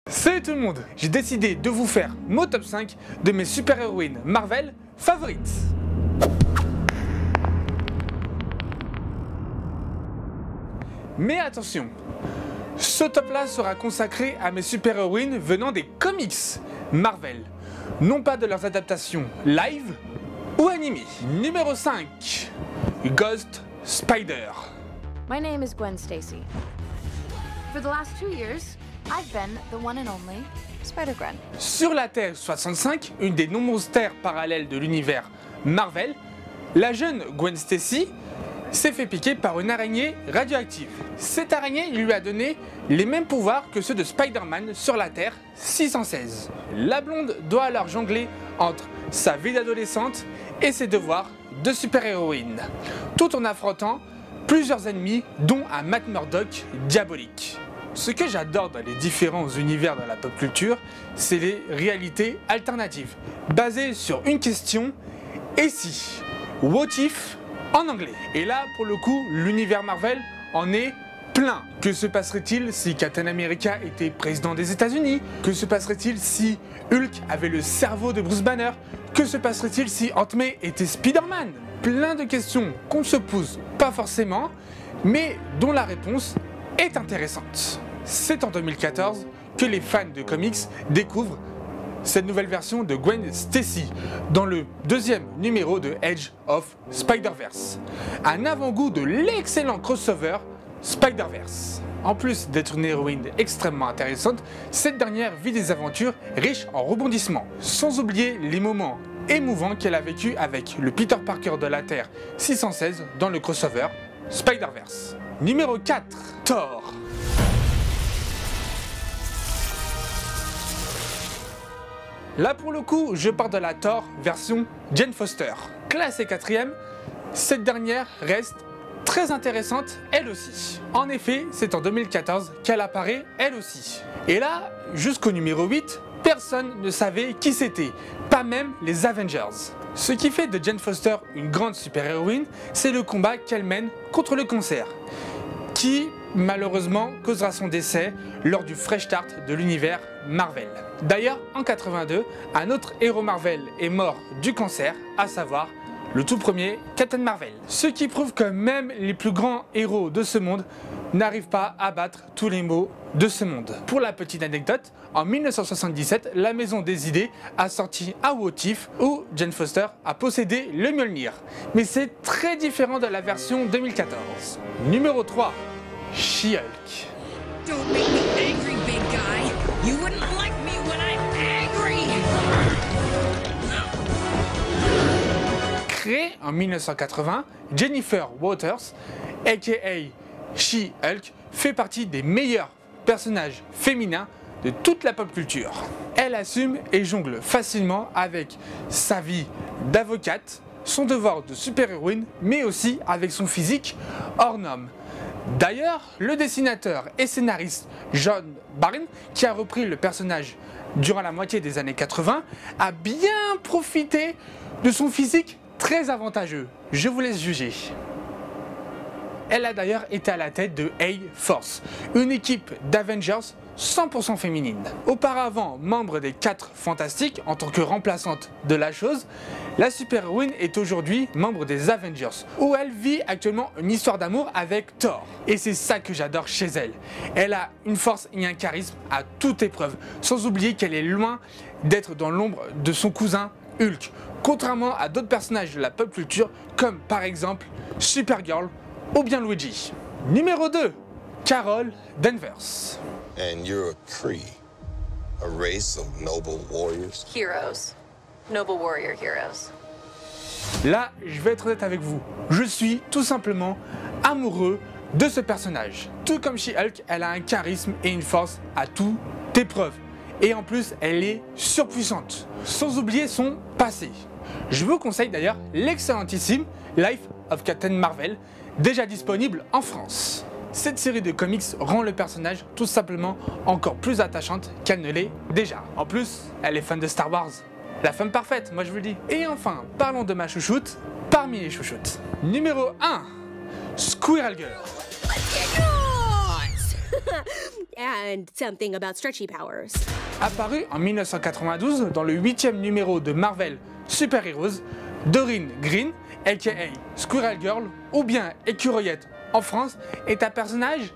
Salut tout le monde, j'ai décidé de vous faire mon top 5 de mes super-héroïnes Marvel favorites. Mais attention, ce top là sera consacré à mes super-héroïnes venant des comics Marvel, non pas de leurs adaptations live ou animées. Numéro 5, Ghost Spider. My name is Gwen Stacy. For the last 2 years, I've been the one and only Spider-Gwen. Sur la Terre 65, une des nombreuses terres parallèles de l'univers Marvel, la jeune Gwen Stacy s'est fait piquer par une araignée radioactive. Cette araignée lui a donné les mêmes pouvoirs que ceux de Spider-Man sur la Terre 616. La blonde doit alors jongler entre sa vie d'adolescente et ses devoirs de super-héroïne, tout en affrontant plusieurs ennemis, dont un Matt Murdock diabolique. Ce que j'adore dans les différents univers de la pop culture, c'est les réalités alternatives, basées sur une question « et si ?» What if en anglais. Et là, pour le coup, l'univers Marvel en est plein. Que se passerait-il si Captain America était président des États-Unis? Que se passerait-il si Hulk avait le cerveau de Bruce Banner? Que se passerait-il si Aunt May était Spider-Man? Plein de questions qu'on ne se pose pas forcément, mais dont la réponse est intéressante. C'est en 2014 que les fans de comics découvrent cette nouvelle version de Gwen Stacy dans le deuxième numéro de Edge of Spider-Verse. Un avant-goût de l'excellent crossover Spider-Verse. En plus d'être une héroïne extrêmement intéressante, cette dernière vit des aventures riches en rebondissements, sans oublier les moments émouvants qu'elle a vécu avec le Peter Parker de la Terre 616 dans le crossover Spider-Verse. Numéro 4, Thor. Là pour le coup, je pars de la Thor version Jane Foster. Classée 4ème, cette dernière reste très intéressante elle aussi. En effet, c'est en 2014 qu'elle apparaît elle aussi. Et là, jusqu'au numéro 8, personne ne savait qui c'était, pas même les Avengers. Ce qui fait de Jane Foster une grande super-héroïne, c'est le combat qu'elle mène contre le cancer, qui malheureusement causera son décès lors du fresh start de l'univers Marvel. D'ailleurs, en 82, un autre héros Marvel est mort du cancer, à savoir le tout premier Captain Marvel. Ce qui prouve que même les plus grands héros de ce monde n'arrivent pas à battre tous les maux de ce monde. Pour la petite anecdote, en 1977, la Maison des Idées a sorti un What If où Jane Foster a possédé le Mjolnir. Mais c'est très différent de la version 2014. Numéro 3, She-Hulk. Don't make me angry, big guy. You wouldn't like me when I'm angry. Créée en 1980, Jennifer Walters, aka She-Hulk, fait partie des meilleurs personnages féminins de toute la pop culture. Elle assume et jongle facilement avec sa vie d'avocate, son devoir de super-héroïne, mais aussi avec son physique hors norme. D'ailleurs, le dessinateur et scénariste John Byrne, qui a repris le personnage durant la moitié des années 80, a bien profité de son physique très avantageux. Je vous laisse juger. Elle a d'ailleurs été à la tête de A-Force, une équipe d'Avengers 100% féminine. Auparavant membre des 4 Fantastiques en tant que remplaçante de la chose, la super-héroïne est aujourd'hui membre des Avengers, où elle vit actuellement une histoire d'amour avec Thor. Et c'est ça que j'adore chez elle. Elle a une force et un charisme à toute épreuve, sans oublier qu'elle est loin d'être dans l'ombre de son cousin Hulk, contrairement à d'autres personnages de la pop culture comme par exemple Supergirl ou bien Luigi. Numéro 2, Carol Danvers. And you're a Kree, a race of noble warriors. Heroes. Noble warrior heroes. Là, je vais être honnête avec vous, je suis tout simplement amoureux de ce personnage. Tout comme She-Hulk, elle a un charisme et une force à toute épreuve. Et en plus, elle est surpuissante, sans oublier son passé. Je vous conseille d'ailleurs l'excellentissime Life of Captain Marvel, déjà disponible en France. Cette série de comics rend le personnage tout simplement encore plus attachante qu'elle ne l'est déjà. En plus, elle est fan de Star Wars. La femme parfaite, moi je vous le dis. Et enfin, parlons de ma chouchoute parmi les chouchoutes. Numéro 1, Squirrel Girl. and something about stretchy powers. Apparue en 1992 dans le 8e numéro de Marvel Super Heroes, Doreen Green, aka Squirrel Girl ou bien Écureuillette en France, est un personnage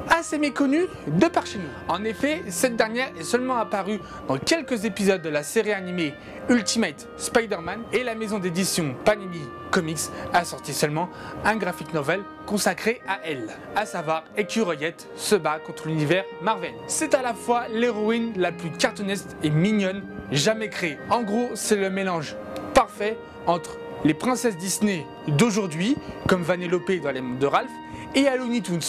assez méconnu de par chez nous. En effet, cette dernière est seulement apparue dans quelques épisodes de la série animée Ultimate Spider-Man et la maison d'édition Panini Comics a sorti seulement un graphic novel consacré à elle, à savoir Écureuillette se bat contre l'univers Marvel. C'est à la fois l'héroïne la plus cartoonesque et mignonne jamais créée. En gros, c'est le mélange parfait entre les princesses Disney d'aujourd'hui, comme Vanellope dans les mondes de Ralph, et à Looney Tunes,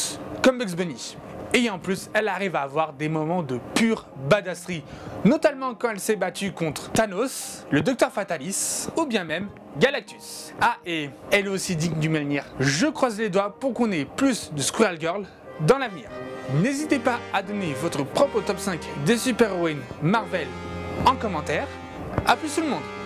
comme Bugs Bunny. Et en plus, elle arrive à avoir des moments de pure badasserie, notamment quand elle s'est battue contre Thanos, le Docteur Fatalis, ou bien même Galactus. Ah, et elle est aussi digne du Mjolnir. Je croise les doigts pour qu'on ait plus de Squirrel Girl dans l'avenir. N'hésitez pas à donner votre propre top 5 des super-héroïnes Marvel en commentaire. A plus tout le monde!